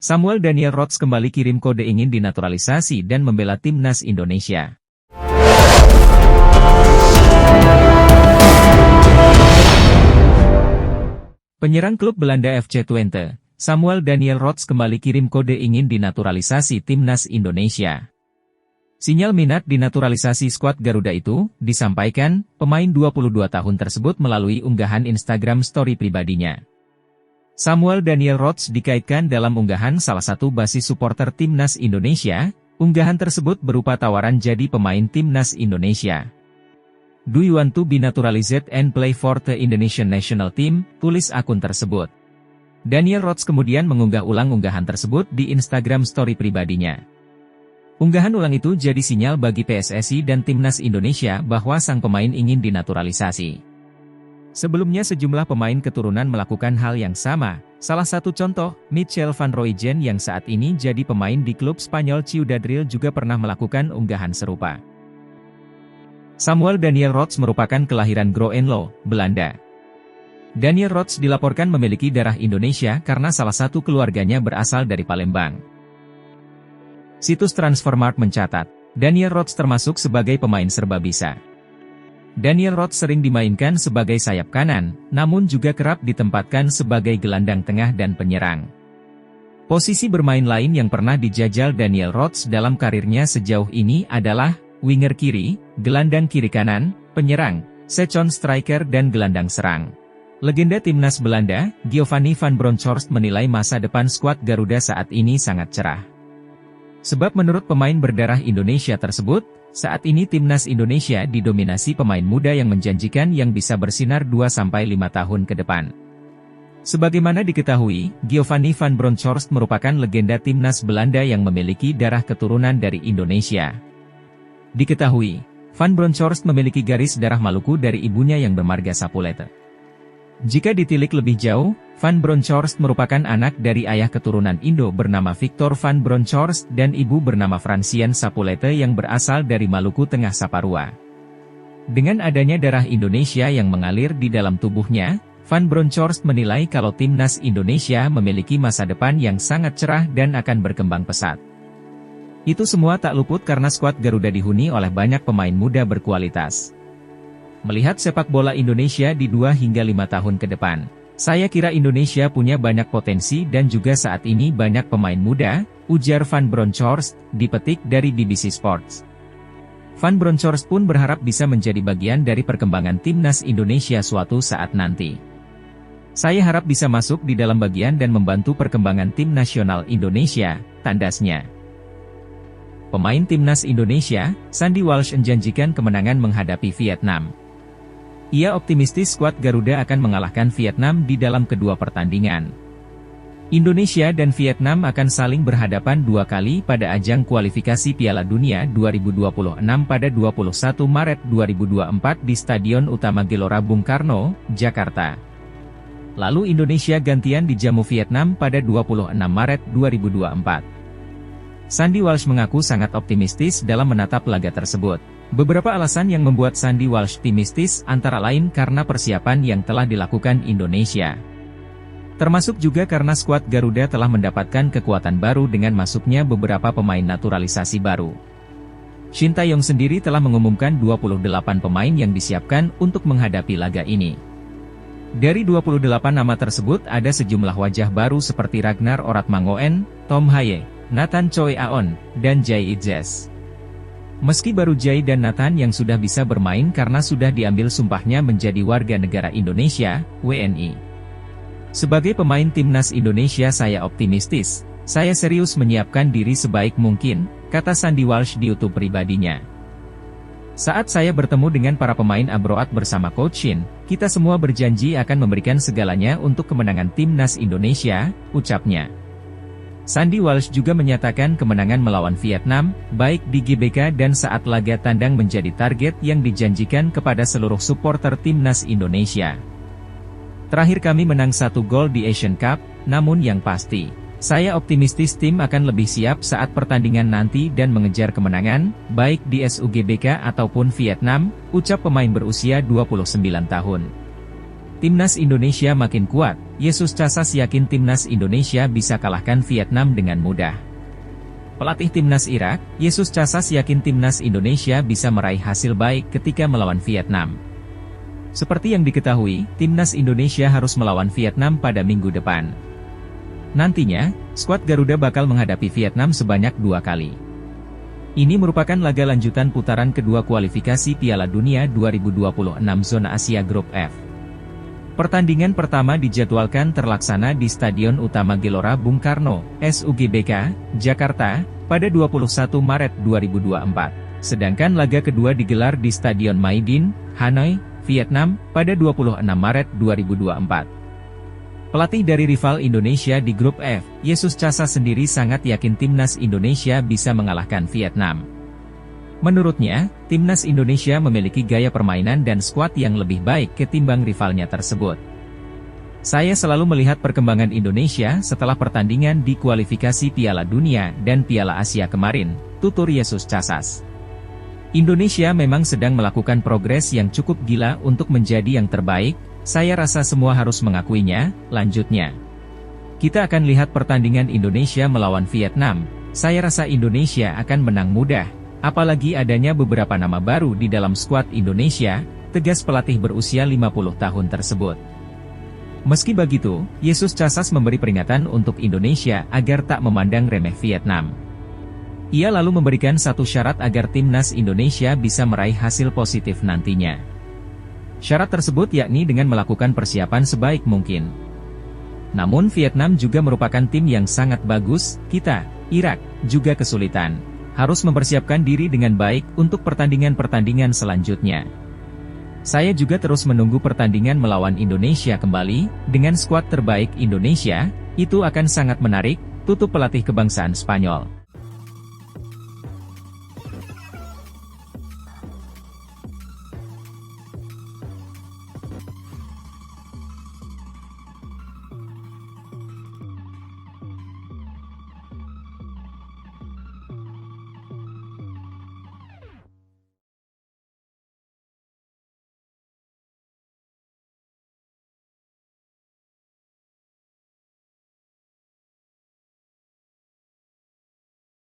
Samuel Daniel Rodz kembali kirim kode ingin dinaturalisasi dan membela timnas Indonesia. Penyerang klub Belanda FC Twente, Samuel Daniel Rodz kembali kirim kode ingin dinaturalisasi timnas Indonesia. Sinyal minat dinaturalisasi skuad Garuda itu disampaikan pemain 22 tahun tersebut melalui unggahan Instagram story pribadinya. Samuel Daniel Rodz dikaitkan dalam unggahan salah satu basis supporter timnas Indonesia. Unggahan tersebut berupa tawaran jadi pemain timnas Indonesia. "Do you want to be naturalized and play for the Indonesian national team?" tulis akun tersebut. Daniel Rodz kemudian mengunggah ulang unggahan tersebut di Instagram story pribadinya. Unggahan ulang itu jadi sinyal bagi PSSI dan timnas Indonesia bahwa sang pemain ingin dinaturalisasi. Sebelumnya sejumlah pemain keturunan melakukan hal yang sama. Salah satu contoh, Michel van Rooijen yang saat ini jadi pemain di klub Spanyol Ciudad Real juga pernah melakukan unggahan serupa. Samuel Daniel Rodz merupakan kelahiran Groenlo, Belanda. Daniel Rodz dilaporkan memiliki darah Indonesia karena salah satu keluarganya berasal dari Palembang. Situs Transfermarkt mencatat, Daniel Rodz termasuk sebagai pemain serbabisa. Daniel Rodz sering dimainkan sebagai sayap kanan, namun juga kerap ditempatkan sebagai gelandang tengah dan penyerang. Posisi bermain lain yang pernah dijajal Daniel Rodz dalam karirnya sejauh ini adalah winger kiri, gelandang kiri kanan, penyerang, second striker dan gelandang serang. Legenda timnas Belanda, Giovanni van Bronckhorst menilai masa depan skuad Garuda saat ini sangat cerah. Sebab menurut pemain berdarah Indonesia tersebut, saat ini timnas Indonesia didominasi pemain muda yang menjanjikan yang bisa bersinar 2-5 tahun ke depan. Sebagaimana diketahui, Giovanni van Bronckhorst merupakan legenda timnas Belanda yang memiliki darah keturunan dari Indonesia. Diketahui, Van Bronckhorst memiliki garis darah Maluku dari ibunya yang bermarga Sapulete. Jika ditilik lebih jauh, Van Bronckhorst merupakan anak dari ayah keturunan Indo bernama Victor van Bronckhorst dan ibu bernama Francien Sapulete yang berasal dari Maluku Tengah Saparua. Dengan adanya darah Indonesia yang mengalir di dalam tubuhnya, Van Bronckhorst menilai kalau timnas Indonesia memiliki masa depan yang sangat cerah dan akan berkembang pesat. Itu semua tak luput karena skuad Garuda dihuni oleh banyak pemain muda berkualitas. Melihat sepak bola Indonesia di 2 hingga 5 tahun ke depan, saya kira Indonesia punya banyak potensi dan juga saat ini banyak pemain muda, ujar Van Bronckhorst, dipetik dari BBC Sports. Van Bronckhorst pun berharap bisa menjadi bagian dari perkembangan timnas Indonesia suatu saat nanti. Saya harap bisa masuk di dalam bagian dan membantu perkembangan tim nasional Indonesia, tandasnya. Pemain timnas Indonesia, Sandy Walsh menjanjikan kemenangan menghadapi Vietnam. Ia optimistis skuad Garuda akan mengalahkan Vietnam di dalam kedua pertandingan. Indonesia dan Vietnam akan saling berhadapan 2 kali pada ajang kualifikasi Piala Dunia 2026 pada 21 Maret 2024 di Stadion Utama Gelora Bung Karno, Jakarta. Lalu Indonesia gantian dijamu Vietnam pada 26 Maret 2024. Sandy Walsh mengaku sangat optimistis dalam menatap laga tersebut. Beberapa alasan yang membuat Sandy Walsh optimistis antara lain karena persiapan yang telah dilakukan Indonesia. Termasuk juga karena skuad Garuda telah mendapatkan kekuatan baru dengan masuknya beberapa pemain naturalisasi baru. Shin Tae-yong sendiri telah mengumumkan 28 pemain yang disiapkan untuk menghadapi laga ini. Dari 28 nama tersebut ada sejumlah wajah baru seperti Ragnar Oratmangoen, Tom Haye, Nathan Choi Aon, dan Jay Itzes. Meski baru Jay dan Nathan yang sudah bisa bermain karena sudah diambil sumpahnya menjadi warga negara Indonesia, WNI. Sebagai pemain timnas Indonesia saya optimistis, saya serius menyiapkan diri sebaik mungkin, kata Sandy Walsh di YouTube pribadinya. Saat saya bertemu dengan para pemain abroad bersama Coach Shin, kita semua berjanji akan memberikan segalanya untuk kemenangan timnas Indonesia, ucapnya. Sandy Walsh juga menyatakan kemenangan melawan Vietnam, baik di GBK dan saat laga tandang menjadi target yang dijanjikan kepada seluruh supporter timnas Indonesia. Terakhir kami menang 1 gol di Asian Cup, namun yang pasti, saya optimistis tim akan lebih siap saat pertandingan nanti dan mengejar kemenangan, baik di SUGBK ataupun Vietnam, ucap pemain berusia 29 tahun. Timnas Indonesia makin kuat, Yesus Casas yakin Timnas Indonesia bisa kalahkan Vietnam dengan mudah. Pelatih Timnas Irak, Yesus Casas yakin Timnas Indonesia bisa meraih hasil baik ketika melawan Vietnam. Seperti yang diketahui, Timnas Indonesia harus melawan Vietnam pada minggu depan. Nantinya, skuad Garuda bakal menghadapi Vietnam sebanyak 2 kali. Ini merupakan laga lanjutan putaran kedua kualifikasi Piala Dunia 2026 Zona Asia Grup F. Pertandingan pertama dijadwalkan terlaksana di Stadion Utama Gelora Bung Karno, SUGBK, Jakarta, pada 21 Maret 2024. Sedangkan laga kedua digelar di Stadion Maidin, Hanoi, Vietnam, pada 26 Maret 2024. Pelatih dari rival Indonesia di Grup F, Yesus Casas sendiri sangat yakin Timnas Indonesia bisa mengalahkan Vietnam. Menurutnya, Timnas Indonesia memiliki gaya permainan dan skuad yang lebih baik ketimbang rivalnya tersebut. Saya selalu melihat perkembangan Indonesia setelah pertandingan di kualifikasi Piala Dunia dan Piala Asia kemarin, tutur Yesus Casas. Indonesia memang sedang melakukan progres yang cukup gila untuk menjadi yang terbaik. Saya rasa semua harus mengakuinya, lanjutnya. Kita akan lihat pertandingan Indonesia melawan Vietnam, saya rasa Indonesia akan menang mudah, apalagi adanya beberapa nama baru di dalam skuad Indonesia, tegas pelatih berusia 50 tahun tersebut. Meski begitu, Yesus Casas memberi peringatan untuk Indonesia agar tak memandang remeh Vietnam. Ia lalu memberikan satu syarat agar Timnas Indonesia bisa meraih hasil positif nantinya. Syarat tersebut yakni dengan melakukan persiapan sebaik mungkin. Namun Vietnam juga merupakan tim yang sangat bagus, kita, Irak, juga kesulitan. Harus mempersiapkan diri dengan baik untuk pertandingan-pertandingan selanjutnya. Saya juga terus menunggu pertandingan melawan Indonesia kembali, dengan skuad terbaik Indonesia, itu akan sangat menarik, tutup pelatih kebangsaan Spanyol.